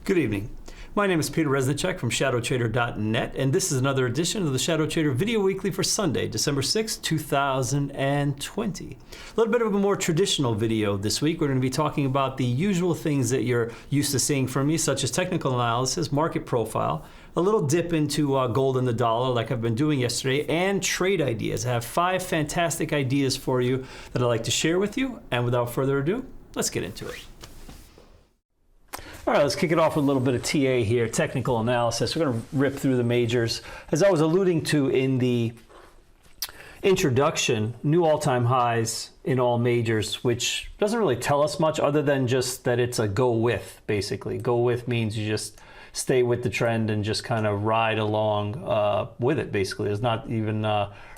Good evening. My name is Peter Resnicek from ShadowTrader.net, and this is another edition of the ShadowTrader Video Weekly for Sunday, December 6, 2020. A little bit of a more traditional video this week. We're going to be talking about the usual things that you're used to seeing from me, such as technical analysis, market profile, a little dip into gold and the dollar like I've been doing yesterday, and trade ideas. I have 5 fantastic ideas for you that I'd like to share with you, and without further ado, let's get into it. All right, let's kick it off with a little bit of TA here, technical analysis. We're going to rip through the majors. As I was alluding to in the introduction, new all-time highs in all majors, which doesn't really tell us much other than just that it's a go with, basically. Go with means you just stay with the trend and just kind of ride along with it, basically. There's not even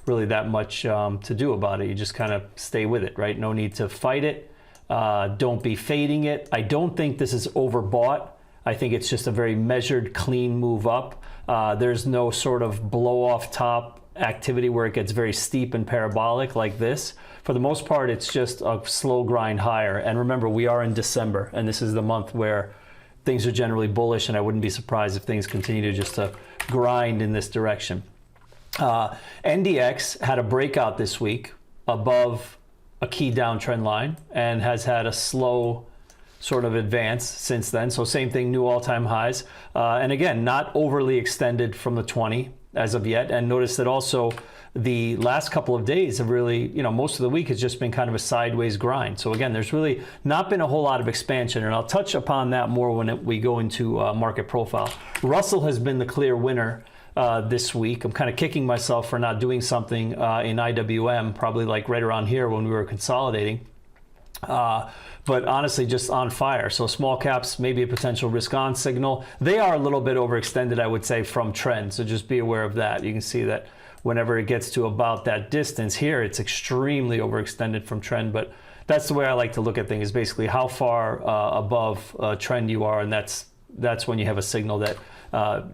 really that much to do about it. You just kind of stay with it, right? No need to fight it. Don't be fading it. I don't think this is overbought. I think it's just a very measured, clean move up. There's no sort of blow off top activity where it gets very steep and parabolic like this. For the most part, it's just a slow grind higher. And remember, we are in December, and this is the month where things are generally bullish, and I wouldn't be surprised if things continue to just grind in this direction. NDX had a breakout this week above a key downtrend line and has had a slow sort of advance since then. So same thing, new all-time highs. And again, not overly extended from the 20 as of yet. And notice that also the last couple of days have really, most of the week has just been kind of a sideways grind. So again, there's really not been a whole lot of expansion. And I'll touch upon that more when we go into market profile. Russell has been the clear winner this week. I'm kind of kicking myself for not doing something in IWM, probably like right around here when we were consolidating. But honestly, just on fire. So small caps, maybe a potential risk on signal. They are a little bit overextended, I would say, from trend. So just be aware of that. You can see that whenever it gets to about that distance here, it's extremely overextended from trend. But that's the way I like to look at things, is basically how far above trend you are. And that's when you have a signal that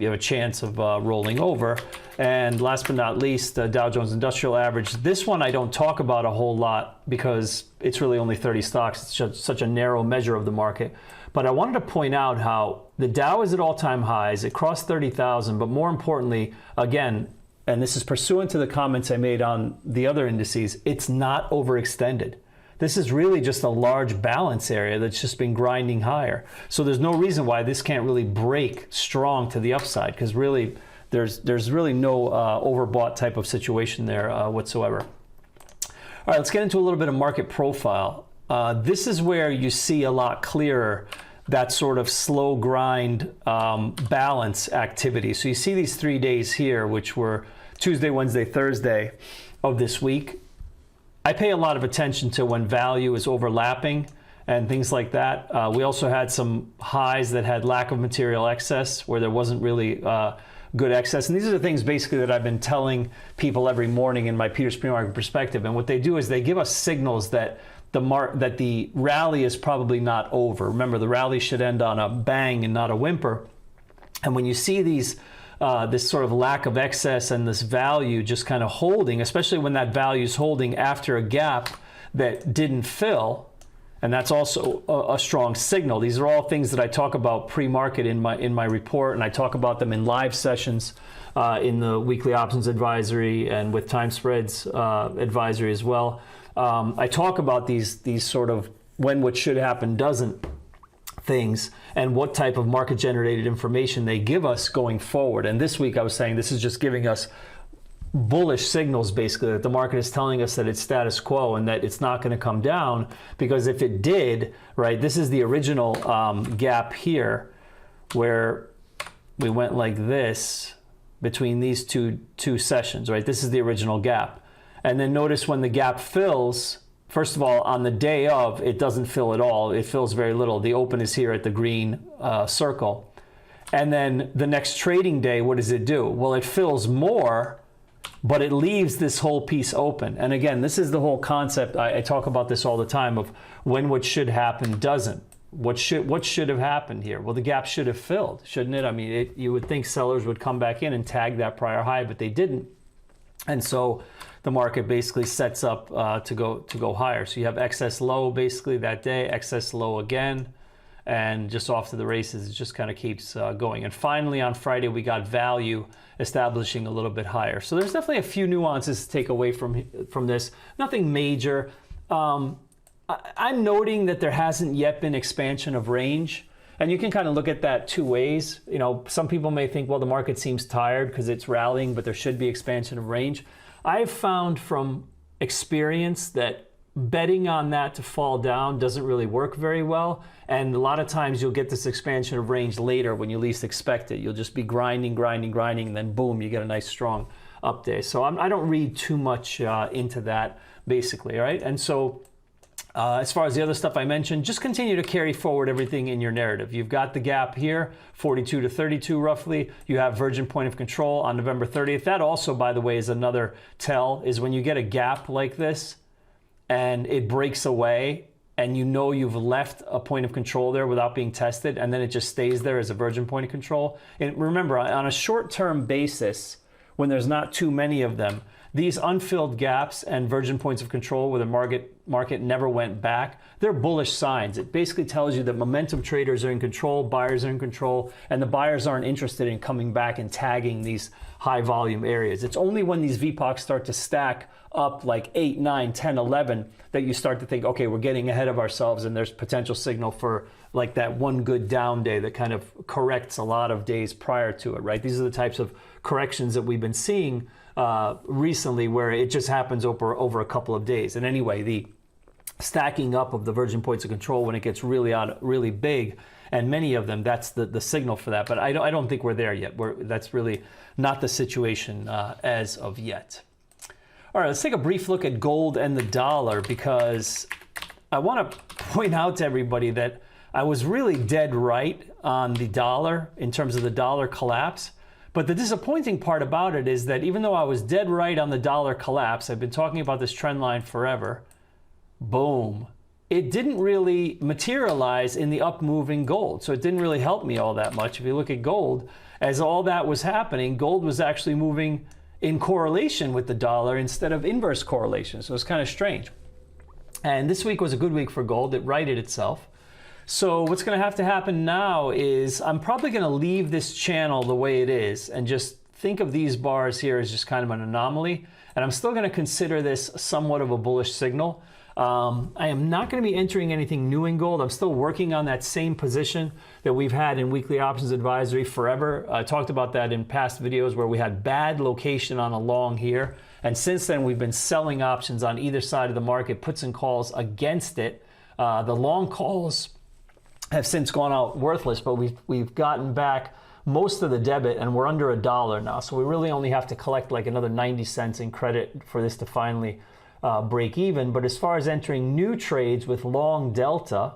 you have a chance of rolling over. And last but not least, Dow Jones Industrial Average. This one I don't talk about a whole lot because it's really only 30 stocks. It's just such a narrow measure of the market. But I wanted to point out how the Dow is at all-time highs. It crossed 30,000, but more importantly, again, and this is pursuant to the comments I made on the other indices, it's not overextended. This is really just a large balance area that's just been grinding higher. So there's no reason why this can't really break strong to the upside, because really there's really no overbought type of situation there whatsoever. All right, let's get into a little bit of market profile. This is where you see a lot clearer that sort of slow grind balance activity. So you see these 3 days here, which were Tuesday, Wednesday, Thursday of this week. I pay a lot of attention to when value is overlapping and things like that. We also had some highs that had lack of material excess, where there wasn't really good excess. And these are the things basically that I've been telling people every morning in my Peter's Pre-Market Perspective. And what they do is they give us signals that the rally is probably not over. Remember, the rally should end on a bang and not a whimper. And when you see these this sort of lack of excess and this value just kind of holding, especially when that value is holding after a gap that didn't fill, and that's also a strong signal. These are all things that I talk about pre-market in my report, and I talk about them in live sessions in the weekly options advisory and with time spreads advisory as well. I talk about these sort of when what should happen doesn't things and what type of market generated information they give us going forward. And this week I was saying this is just giving us bullish signals, basically, that the market is telling us that it's status quo and that it's not going to come down, because if it did, right, this is the original gap here where we went like this between these two sessions, right? This is the original gap. And then notice when the gap fills, first of all, on the day of, it doesn't fill at all. It fills very little. The open is here at the green circle. And then the next trading day, what does it do? Well, it fills more, but it leaves this whole piece open. And again, this is the whole concept. I talk about this all the time of when what should happen doesn't. What should have happened here? Well, the gap should have filled, shouldn't it? I mean, you would think sellers would come back in and tag that prior high, but they didn't. And so the market basically sets up to go higher. So you have excess low basically that day, excess low again, and just off to the races. It just kind of keeps going. And finally on Friday we got value establishing a little bit higher. So there's definitely a few nuances to take away from this. Nothing major. I'm noting that there hasn't yet been expansion of range. And you can kind of look at that two ways. You know, some people may think, well, the market seems tired because it's rallying, but there should be expansion of range. I've found from experience that betting on that to fall down doesn't really work very well. And a lot of times you'll get this expansion of range later when you least expect it. You'll just be grinding, and then boom, you get a nice strong up day. So I don't read too much into that, basically, right? And so as far as the other stuff I mentioned, just continue to carry forward everything in your narrative. You've got the gap here, 42 to 32 roughly. You have virgin point of control on November 30th. That also, by the way, is another tell, is when you get a gap like this and it breaks away and you know you've left a point of control there without being tested, and then it just stays there as a virgin point of control. And remember, on a short-term basis, when there's not too many of them, these unfilled gaps and virgin points of control where the market never went back, they're bullish signs. It basically tells you that momentum traders are in control, buyers are in control, and the buyers aren't interested in coming back and tagging these high volume areas. It's only when these VPOCs start to stack up like 8, 9, 10, 11 that you start to think, okay, we're getting ahead of ourselves and there's potential signal for like that one good down day that kind of corrects a lot of days prior to it, right? These are the types of corrections that we've been seeing recently where it just happens over a couple of days. And anyway, the stacking up of the virgin points of control when it gets really big, and many of them, that's the signal for that. But I don't think we're there yet. That's really not the situation as of yet. All right, let's take a brief look at gold and the dollar, because I want to point out to everybody that I was really dead right on the dollar in terms of the dollar collapse. But the disappointing part about it is that even though I was dead right on the dollar collapse, I've been talking about this trend line forever, boom, it didn't really materialize in the up moving gold. So it didn't really help me all that much. If you look at gold, as all that was happening, gold was actually moving in correlation with the dollar instead of inverse correlation. So it's kind of strange. And this week was a good week for gold. It righted itself. So what's going to have to happen now is I'm probably going to leave this channel the way it is and just think of these bars here as just kind of an anomaly. And I'm still going to consider this somewhat of a bullish signal. I am not going to be entering anything new in gold. I'm still working on that same position that we've had in weekly options advisory forever. I talked about that in past videos where we had bad location on a long here. And since then, we've been selling options on either side of the market, puts and calls against it. The long calls have since gone out worthless, but we've gotten back most of the debit and we're under $1 now. So we really only have to collect like another 90 cents in credit for this to finally break even. But as far as entering new trades with long delta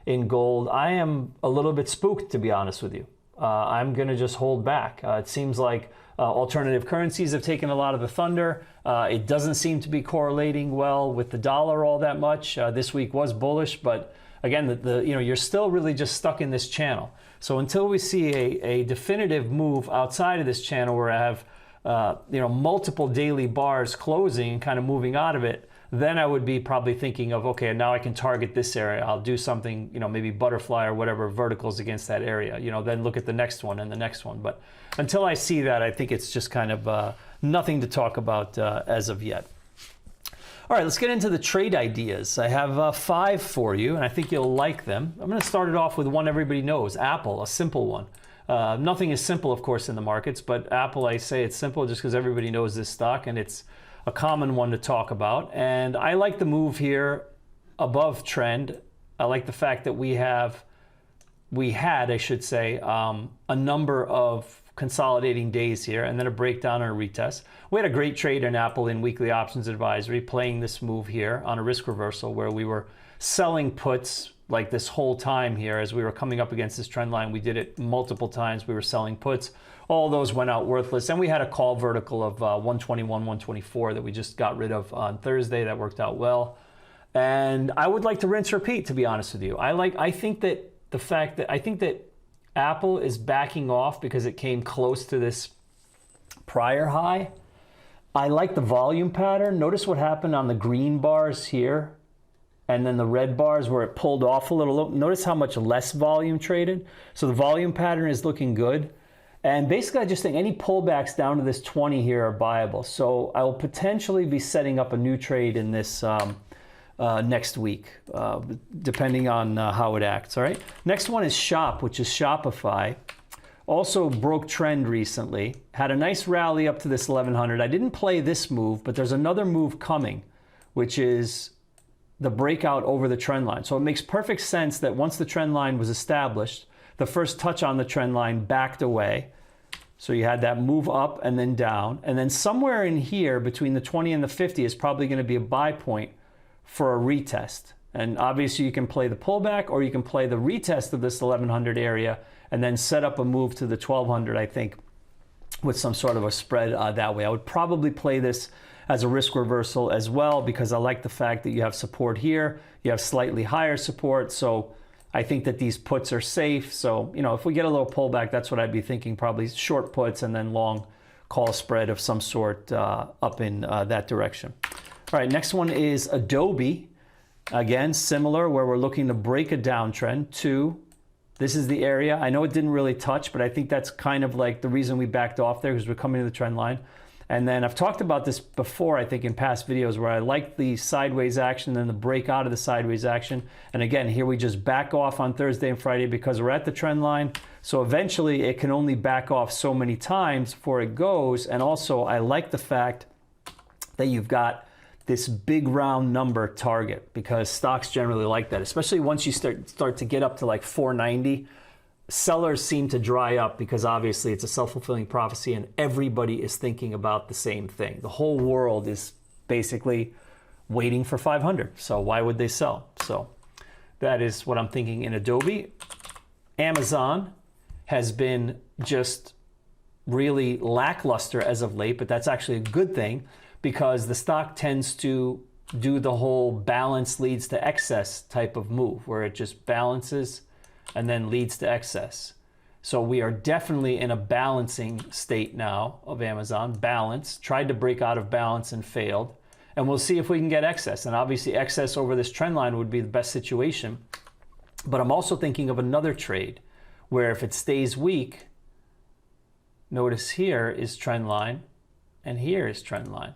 in gold, I am a little bit spooked, to be honest with you. I'm going to just hold back. It seems like alternative currencies have taken a lot of the thunder. It doesn't seem to be correlating well with the dollar all that much. This week was bullish, but again, you're still really just stuck in this channel. So until we see a definitive move outside of this channel where I have multiple daily bars closing and kind of moving out of it, then I would be probably thinking of, okay, now I can target this area. I'll do something, maybe butterfly or whatever verticals against that area, then look at the next one and the next one. But until I see that, I think it's just kind of nothing to talk about as of yet. All right, let's get into the trade ideas. I have 5 for you, and I think you'll like them. I'm going to start it off with one everybody knows, Apple, a simple one. Nothing is simple, of course, in the markets, but Apple, I say it's simple just because everybody knows this stock, and it's a common one to talk about. And I like the move here above trend. I like the fact that we had, I should say, a number of consolidating days here and then a breakdown and a retest. We had a great trade in Apple in weekly options advisory playing this move here on a risk reversal where we were selling puts like this whole time here as we were coming up against this trend line. We did it multiple times. We were selling puts. All those went out worthless. And we had a call vertical of 121, 124 that we just got rid of on Thursday. That worked out well. And I would like to rinse repeat, to be honest with you. I think that Apple is backing off because it came close to this prior high. I like the volume pattern. Notice what happened on the green bars here and then the red bars where it pulled off a little. Notice how much less volume traded. So the volume pattern is looking good. And basically, I just think any pullbacks down to this 20 here are buyable. So I will potentially be setting up a new trade in this next week, depending on how it acts. All right. Next one is Shop, which is Shopify. Also broke trend recently. Had a nice rally up to this 1100. I didn't play this move, but there's another move coming, which is the breakout over the trend line. So it makes perfect sense that once the trend line was established, the first touch on the trend line backed away. So you had that move up and then down. And then somewhere in here between the 20 and the 50 is probably going to be a buy point for a retest. And obviously you can play the pullback or you can play the retest of this 1100 area and then set up a move to the 1200, I think, with some sort of a spread that way. I would probably play this as a risk reversal as well because I like the fact that you have support here. You have slightly higher support. So I think that these puts are safe. So, you know, if we get a little pullback, that's what I'd be thinking, probably short puts and then long call spread of some sort up in that direction. All right, next one is Adobe. Again, similar, where we're looking to break a downtrend to, this is the area. I know it didn't really touch, but I think that's kind of like the reason we backed off there because we're coming to the trend line. And then I've talked about this before, I think in past videos, where I like the sideways action and the break out of the sideways action. And again, here we just back off on Thursday and Friday because we're at the trend line. So eventually it can only back off so many times before it goes. And also I like the fact that you've got this big round number target because stocks generally like that, especially once you start to get up to like 490. Sellers seem to dry up because obviously it's a self-fulfilling prophecy and everybody is thinking about the same thing. The whole world is basically waiting for 500. So why would they sell? So that is what I'm thinking in Adobe. Amazon has been just really lackluster as of late, but that's actually a good thing because the stock tends to do the whole balance leads to excess type of move where it just balances and then leads to excess. So we are definitely in a balancing state now of Amazon. Balance, tried to break out of balance and failed. And we'll see if we can get excess. And obviously excess over this trend line would be the best situation. But I'm also thinking of another trade where if it stays weak, notice here is trend line and here is trend line.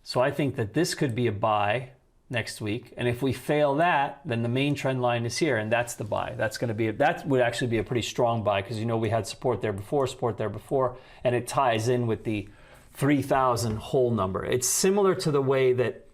So I think that this could be a buy next week. And if we fail that, then the main trend line is here and that's the buy. That would actually be a pretty strong buy because you know we had support there before, and it ties in with the 3,000 whole number. It's similar to the way that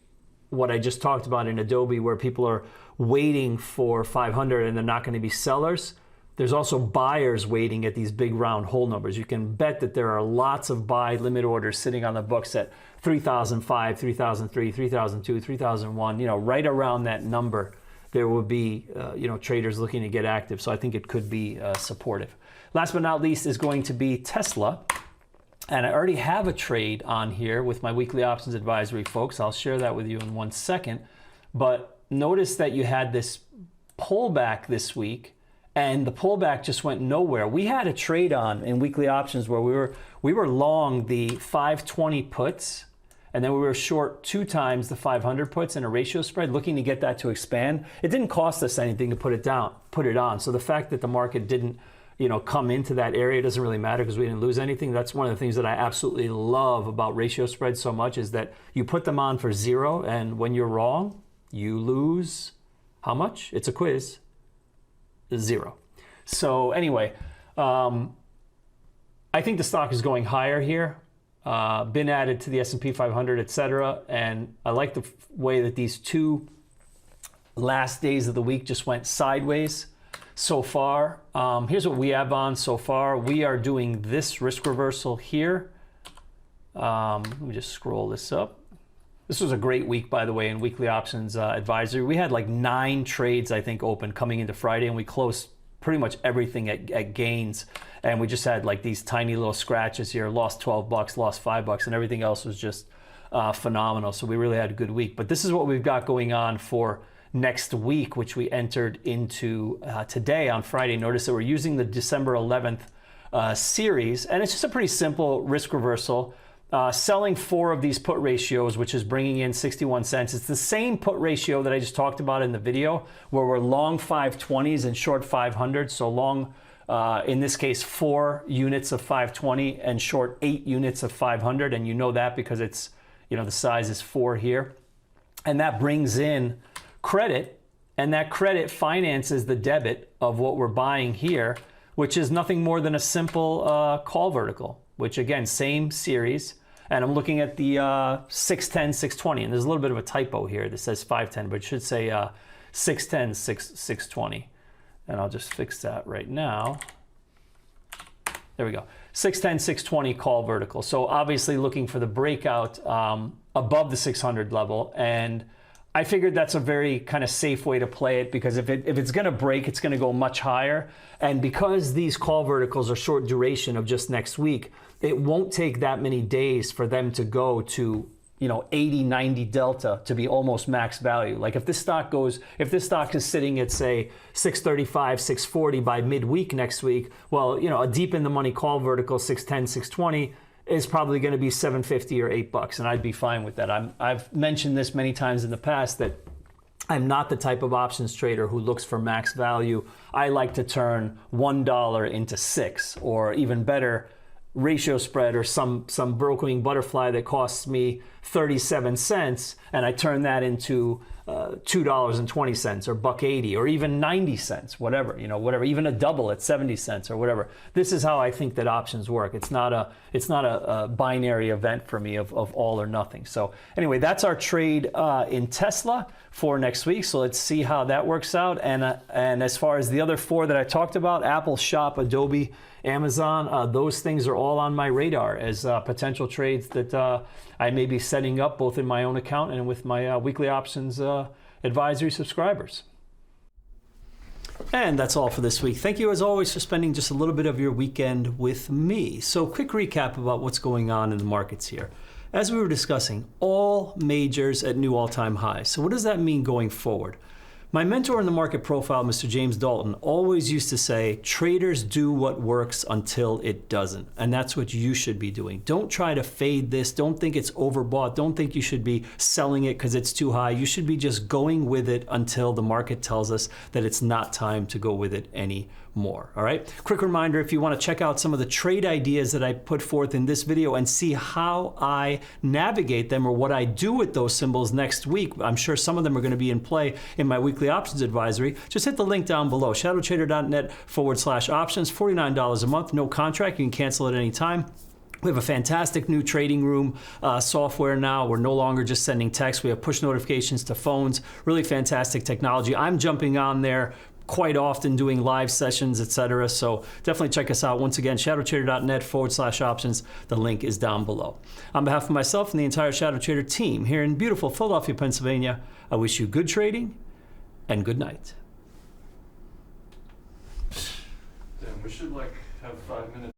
what I just talked about in Adobe where people are waiting for 500 and they're not going to be sellers. There's also buyers waiting at these big round whole numbers. You can bet that there are lots of buy limit orders sitting on the books at 3,005, 3,003, 3,002, 3,001, you know, right around that number, there will be, you know, traders looking to get active. So I think it could be supportive. Last but not least is going to be Tesla. And I already have a trade on here with my weekly options advisory folks. I'll share that with you in 1 second. But notice that you had this pullback this week and the pullback just went nowhere. We had a trade on in weekly options where we were long the 520 puts, and then we were short 2 times the 500 puts in a ratio spread, looking to get that to expand. It didn't cost us anything to put it on. So the fact that the market didn't, you know, come into that area doesn't really matter because we didn't lose anything. That's one of the things that I absolutely love about ratio spreads so much is that you put them on for 0, and when you're wrong, you lose how much? It's a quiz. 0. So anyway, I think the stock is going higher here. Been added to the S&P 500, etc. And I like the way that these 2 last days of the week just went sideways so far. Here's what we have on so far. We are doing this risk reversal here. Let me just scroll this up. This was a great week, by the way, in weekly options advisory. We had like 9 trades, I think, open coming into Friday, and we closed pretty much everything at gains. And we just had like these tiny little scratches here, lost 12 bucks, lost $5, and everything else was just phenomenal. So we really had a good week. But this is what we've got going on for next week, which we entered into today on Friday. Notice that we're using the December 11th series, and it's just a pretty simple risk reversal. selling 4 of these put ratios, which is bringing in 61 cents. It's the same put ratio that I just talked about in the video, where we're long 520s and short 500. So long, in this case, 4 units of 520 and short 8 units of 500. And you know that because it's, you know, the size is 4 here. And that brings in credit, and that credit finances the debit of what we're buying here, which is nothing more than a simple call vertical, which again, same series. And I'm looking at the 610, 620, and there's a little bit of a typo here that says 510, but it should say 610, 620. And I'll just fix that right now. There we go. 610, 620 call vertical. So obviously looking for the breakout above the 600 level. And I figured that's a very kind of safe way to play it, because if it's going to break, it's going to go much higher. And because these call verticals are short duration of just next week, it won't take that many days for them to go to, you know, 80, 90 delta to be almost max value. Like if this stock is sitting at, say, 635, 640 by midweek next week, well, you know, a deep in the money call vertical 610, 620 is probably going to be 750 or $8, and I'd be fine with that. I've mentioned this many times in the past that I'm not the type of options trader who looks for max value. I like to turn $1 into 6, or even better, ratio spread, or some brokering butterfly that costs me 37 cents, and I turn that into $2.20 or $1.80 or even 90 cents, whatever, you know, whatever, even a double at 70 cents or whatever. This is how I think that options work. It's not a binary event for me of all or nothing. So anyway, that's our trade in Tesla for next week. So let's see how that works out. And as far as the other 4 that I talked about, Apple, Shop, Adobe, Amazon, those things are all on my radar as potential trades that I may be setting up both in my own account and with my weekly options advisory subscribers. And that's all for this week. Thank you as always for spending just a little bit of your weekend with me. So quick recap about what's going on in the markets here. As we were discussing, all majors at new all-time highs. So what does that mean going forward? My mentor in the market profile, Mr. James Dalton, always used to say, traders do what works until it doesn't. And that's what you should be doing. Don't try to fade this. Don't think it's overbought. Don't think you should be selling it because it's too high. You should be just going with it until the market tells us that it's not time to go with it anymore. All right? Quick reminder, if you want to check out some of the trade ideas that I put forth in this video and see how I navigate them or what I do with those symbols next week, I'm sure some of them are going to be in play in my weekly options advisory. Just hit the link down below, shadowtrader.net/options, $49 a month, no contract. You can cancel at any time. We have a fantastic new trading room software now. We're no longer just sending text. We have push notifications to phones. Really fantastic technology. I'm jumping on there quite often doing live sessions, etc. So definitely check us out. Once again, shadowtrader.net/options. The link is down below. On behalf of myself and the entire Shadow Trader team here in beautiful Philadelphia, Pennsylvania, I wish you good trading and good night. Damn, we should like have 5 minutes.